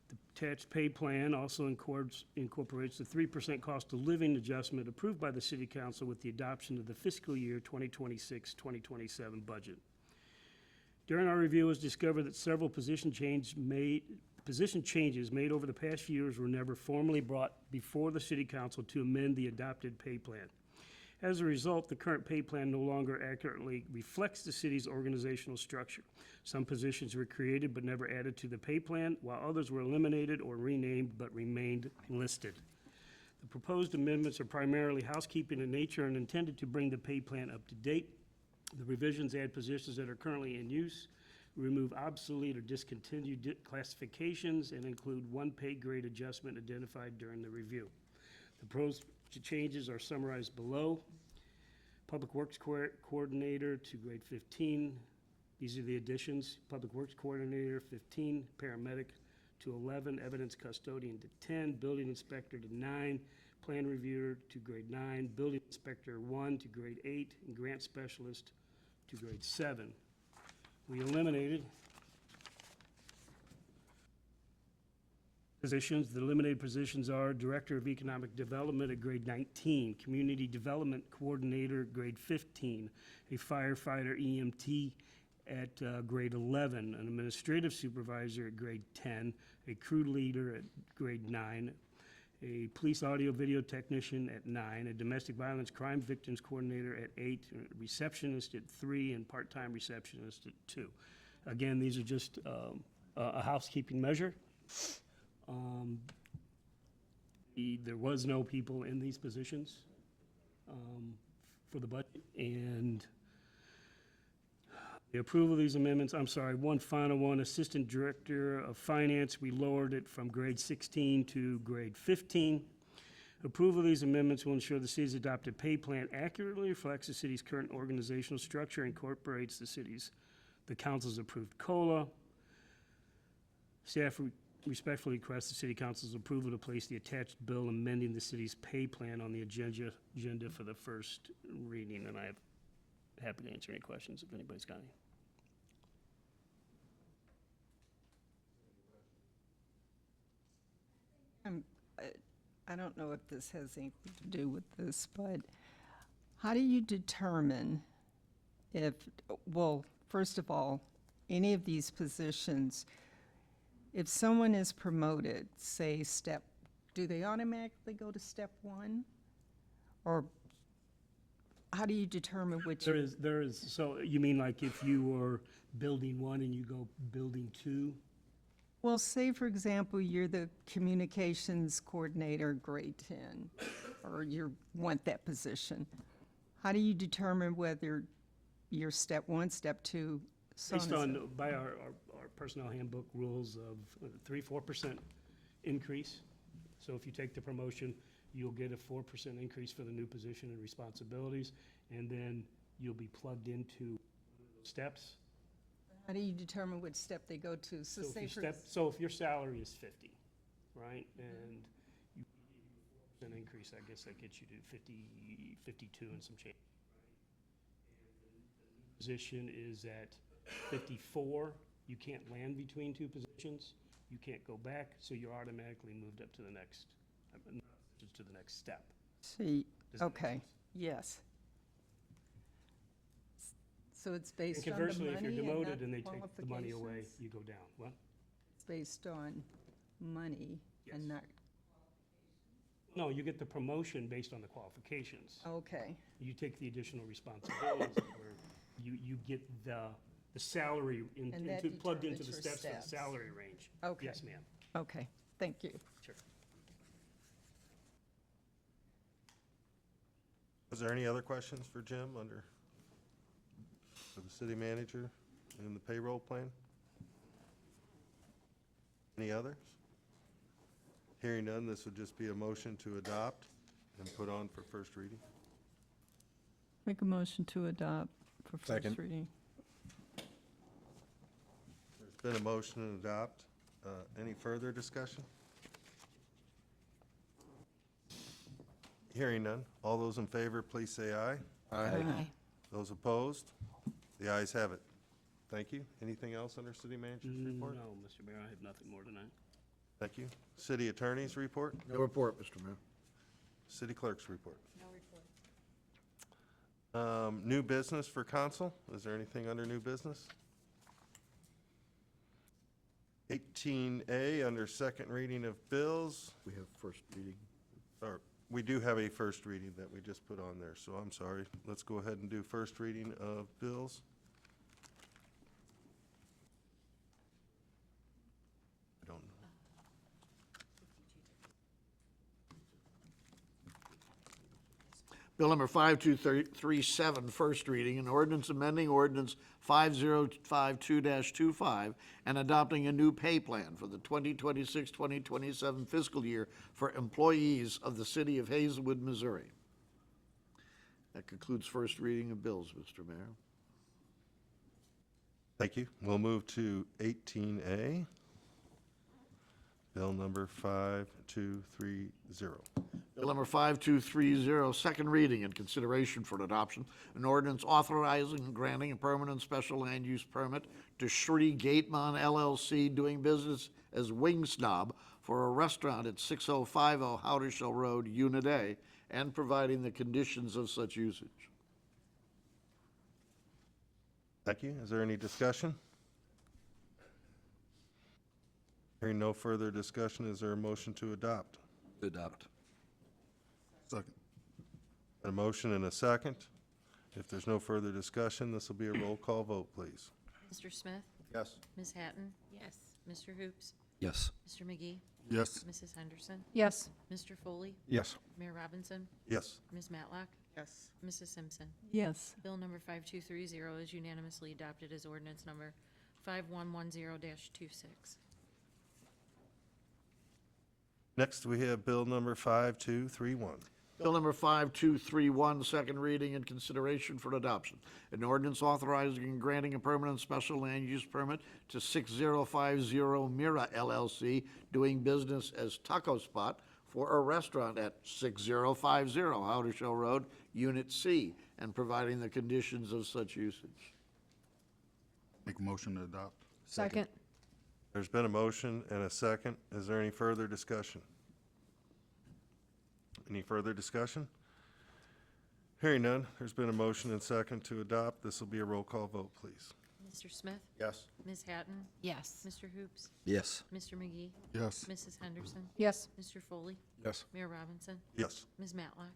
The attached pay plan also incorporates the 3% cost of living adjustment approved by the city council with the adoption of the fiscal year 2026-2027 budget. During our review, it was discovered that several position changes made over the past few years were never formally brought before the city council to amend the adopted pay plan. As a result, the current pay plan no longer accurately reflects the city's organizational structure. Some positions were created but never added to the pay plan, while others were eliminated or renamed but remained listed. The proposed amendments are primarily housekeeping in nature and intended to bring the pay plan up to date. The revisions add positions that are currently in use, remove obsolete or discontinued classifications, and include 1 pay grade adjustment identified during the review. The proposed changes are summarized below. Public Works Coordinator to grade 15. These are the additions. Public Works Coordinator 15, Paramedic to 11, Evidence Custodian to 10, Building Inspector to 9, Plan Reviewer to grade 9, Building Inspector 1 to grade 8, and Grant Specialist to grade 7. We eliminated positions. The eliminated positions are Director of Economic Development at grade 19, Community Development Coordinator at grade 15, a firefighter EMT at grade 11, an administrative supervisor at grade 10, a crew leader at grade 9, a police audio video technician at 9, a domestic violence crime victims coordinator at 8, a receptionist at 3, and part-time receptionist at 2. Again, these are just a housekeeping measure. There was no people in these positions for the budget, and the approval of these amendments, I'm sorry, one final one, Assistant Director of Finance, we lowered it from grade 16 to grade 15. Approval of these amendments will ensure the city's adopted pay plan accurately reflects the city's current organizational structure, incorporates the council's approved COLA. Staff respectfully request the city council's approval to place the attached bill amending the city's pay plan on the agenda for the first reading, and I'm happy to answer any questions if anybody's got any. I don't know if this has anything to do with this, but how do you determine if, well, first of all, any of these positions, if someone is promoted, say do they automatically go to step 1? Or how do you determine which? There is, so you mean like if you were building 1 and you go building 2? Well, say, for example, you're the communications coordinator, grade 10, or you want that position. How do you determine whether you're step 1, step 2, so Based on and so? on, by our personnel handbook rules of 3-4% increase. So if you take the promotion, you'll get a 4% increase for the new position and responsibilities, and then you'll be plugged into steps. How do you determine which step they go to? So say for So if your salary is 50, right, and you get a 4% increase, I guess that gets you to 50, 52 and some change. Position is at 54, you can't land between 2 positions. You can't go back, so you're automatically moved up to the next, to the next step. See, Does that make okay, sense? yes. So it's And based on the conversely, money if you're and demoted not and they take the money away, qualifications? you go down. What? It's based on money and not, No, you get the promotion based on the qualifications. okay, You take the additional responsibilities where you get the salary And that plugged into the determines your steps for the steps. salary range. Okay. Yes, ma'am. okay, thank you. Sure. Is there any other questions for Jim for the city manager and the payroll plan? Any others? Hearing none, this would just be a motion to adopt and put on for first reading. Make a motion to adopt for Second. first reading. There's been a motion to adopt. Any further discussion? Hearing none. All those in favor, please say aye. Aye. Those opposed? The ayes have it. Thank you. Anything else under city manager's report? No, Mr. Mayor, I have nothing more tonight. Thank you. City attorney's report? No report, Mr. Mayor. City clerk's report. No report. New business for council? Is there anything under new business? 18A, under second reading of bills, We have first reading. or we do have a first reading that we just put on there, so I'm sorry. Let's go ahead and do first reading of bills. I don't know. Bill number 5237, first reading, an ordinance amending ordinance 5052-25 and adopting a new pay plan for the 2026-2027 fiscal year for employees of the city of Hazelwood, Missouri. That concludes first reading of bills, Mr. Mayor. Thank you. We'll move to 18A. Bill number 5230. Bill number 5230, second reading and consideration for adoption, an ordinance authorizing and granting a permanent special land use permit to Shri Gatemon LLC doing business as Wing Snob for a restaurant at 6050 Howdershell Road, Unit A, and providing the conditions of such usage. Thank you. Is there any discussion? Hearing no further discussion, is there a motion to adopt? Adopt. Second. A motion and a second. If there's no further discussion, this will be a roll call vote, please. Mr. Smith? Yes. Ms. Hatton? Yes. Mr. Hoops? Yes. Mr. McGee? Yes. Mrs. Henderson? Yes. Mr. Foley? Yes. Mayor Robinson? Yes. Ms. Matlock? Yes. Mrs. Simpson? Yes, Bill number 5230 is unanimously adopted as ordinance number 5110-26. Next, we have bill number 5231. Bill number 5231, second reading and consideration for adoption. An ordinance authorizing and granting a permanent special land use permit to 6050 Mira LLC, doing business as Taco Spot, for a restaurant at 6050 Howdershell Road, Unit C, and providing the conditions of such usage. Make a motion to adopt. Second. There's been a motion and a second. Is there any further discussion? Any further discussion? Hearing none, there's been a motion and second to adopt. This will be a roll call vote, please. Mr. Smith? Yes. Ms. Hatton? Yes. Mr. Hoops? Yes. Mr. McGee? Yes. Mrs. Henderson? Yes. Mr. Foley? Yes. Mayor Robinson? Yes. Ms. Matlock?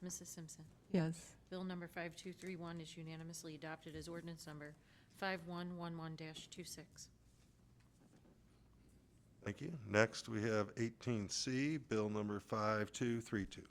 Mrs. Simpson? yes, Bill number 5231 is unanimously adopted as ordinance number 5111-26. Thank you. Next, we have 18C, bill number 5232.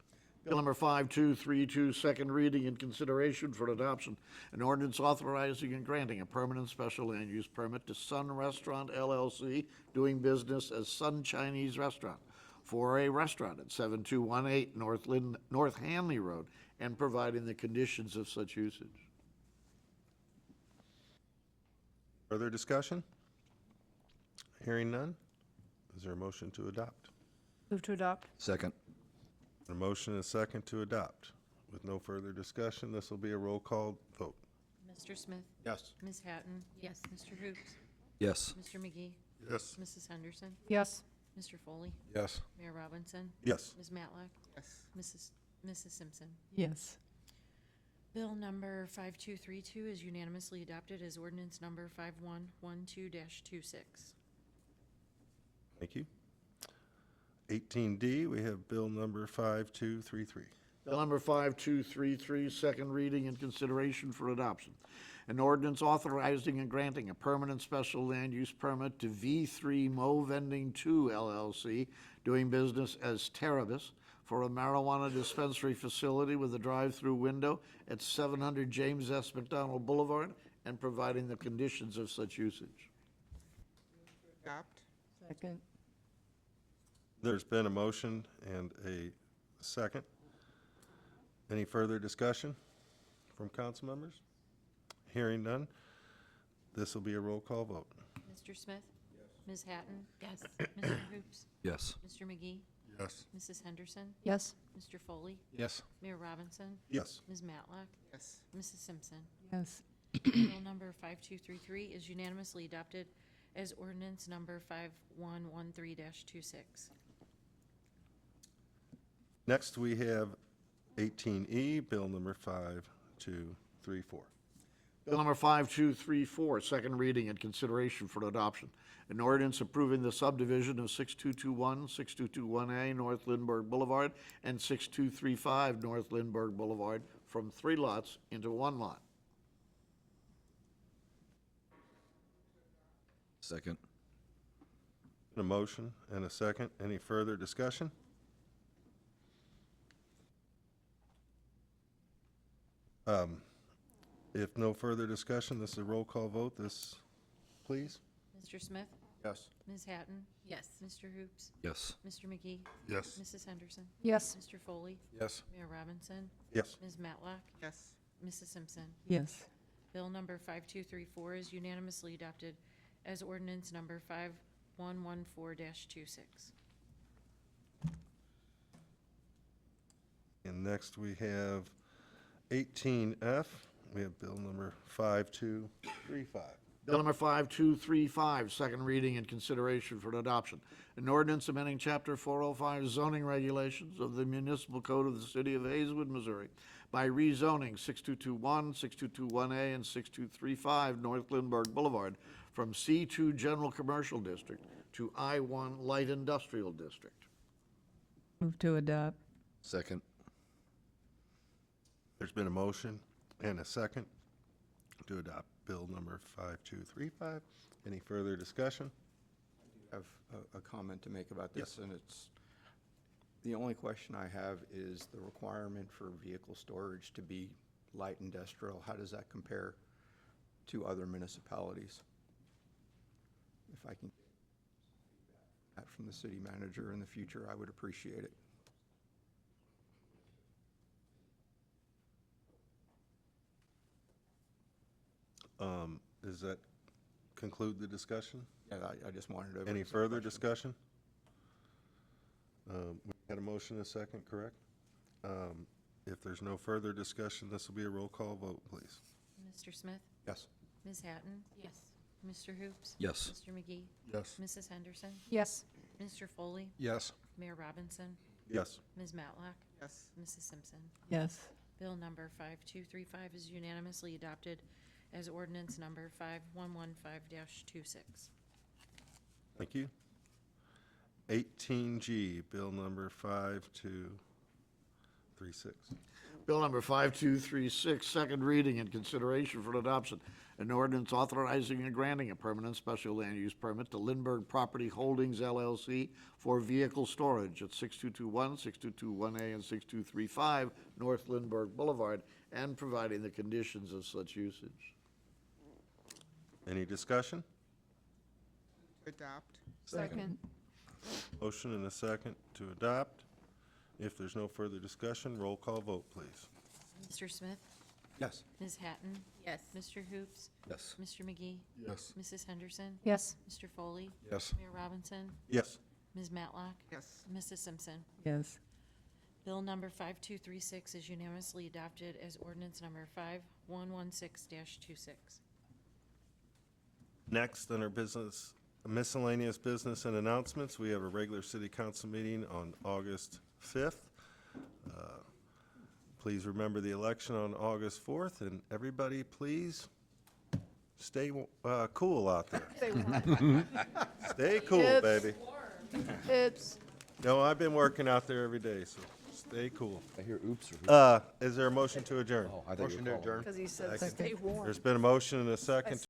Bill number 5232, second reading and consideration for adoption. An ordinance authorizing and granting a permanent special land use permit to Sun Restaurant LLC, doing business as Sun Chinese Restaurant, for a restaurant at 7218 North Hanley Road, and providing the conditions of such usage. Further discussion? Hearing none, is there a motion to adopt? Move to adopt. Second. A motion and a second to adopt. With no further discussion, this will be a roll call vote. Mr. Smith? Yes. Ms. Hatton? Yes. Mr. Hoops? Yes. Mr. McGee? Yes. Mrs. Henderson? Yes. Mr. Foley? Yes. Mayor Robinson? Yes. Ms. Matlack? Yes. Mrs. Simpson? Yes. Bill number 5232 is unanimously adopted as ordinance number 5112-26. Thank you. 18D, we have bill number 5233. Bill number 5233, second reading and consideration for adoption. An ordinance authorizing and granting a permanent special land use permit to V3 Mo Vending 2 LLC, doing business as Terabis, for a marijuana dispensary facility with a drive-through window at 700 James S. McDonald Boulevard, and providing the conditions of such usage. Adopt. Second. There's been a motion and a second. Any further discussion from council members? Hearing none, this will be a roll call vote. Mr. Smith? Yes. Ms. Hatton? Yes. Mr. Hoops? Yes. Mr. McGee? Yes. Mrs. Henderson? Yes. Mr. Foley? Yes. Mayor Robinson? Yes. Ms. Matlack? Yes. Mrs. Simpson? Yes. Bill number 5233 is unanimously adopted as ordinance number 5113-26. Next, we have 18E, bill number 5234. Bill number 5234, second reading and consideration for adoption. An ordinance approving the subdivision of 6221, 6221A North Lindbergh Boulevard and 6235 North Lindbergh Boulevard from 3 lots into 1 lot. Second. A motion and a second. Any further discussion? If no further discussion, this is a roll call vote. This, please? Mr. Smith? Yes. Ms. Hatton? Yes. Mr. Hoops? Yes. Mr. McGee? Yes. Mrs. Henderson? Yes. Mr. Foley? Yes. Mayor Robinson? Yes. Ms. Matlack? Yes. Mrs. Simpson? Yes. Bill number 5234 is unanimously adopted as ordinance number 5114-26. And next we have 18F. We have bill number 5235. Bill number 5235, second reading and consideration for adoption. An ordinance amending Chapter 405 zoning regulations of the Municipal Code of the City of Hazelwood, Missouri by rezoning 6221, 6221A, and 6235 North Lindbergh Boulevard from C2 General Commercial District to I1 Light Industrial District. Move to adopt. Second. There's been a motion and a second to adopt bill number 5235. Any further discussion? I have a comment to make about this, and it's, the only question I have is the requirement for vehicle storage to be light industrial. How does that compare to other municipalities? If I can get that from the city manager in the future, I would appreciate it. Does that conclude the discussion? Yeah, I just wanted to. Any further discussion? We had a motion and a second, correct? If there's no further discussion, this will be a roll call vote, please. Mr. Smith? Yes. Ms. Hatton? Yes. Mr. Hoops? Yes. Mr. McGee? Yes. Mrs. Henderson? Yes. Mr. Foley? Yes. Mayor Robinson? Yes. Ms. Matlack? Yes. Mrs. Simpson? Yes. Bill number 5235 is unanimously adopted as ordinance number 5115-26. Thank you. 18G, bill number 5236. Bill number 5236, second reading and consideration for adoption. An ordinance authorizing and granting a permanent special land use permit to Lindbergh Property Holdings LLC for vehicle storage at 6221, 6221A, and 6235 North Lindbergh Boulevard, and providing the conditions of such usage. Any discussion? Adopt. Second. Motion and a second to adopt. If there's no further discussion, roll call vote, please. Mr. Smith? Yes. Ms. Hatton? Yes. Mr. Hoops? Yes. Mr. McGee? Yes. Mrs. Henderson? Yes. Mr. Foley? Yes. Mayor Robinson? Yes. Ms. Matlack? Yes. Mrs. Simpson? Yes. Bill number 5236 is unanimously adopted as ordinance number 5116-26. Next on our business miscellaneous business and announcements. We have a regular city council meeting on August 5th. Please remember the election on August 4th, and everybody, please stay cool out there. Stay cool, Hips. baby. Hips. No, I've been working out there every day, so stay cool. I hear oops or Is there a motion to adjourn? I thought you were calling. Because he said stay warm. There's been a motion and a second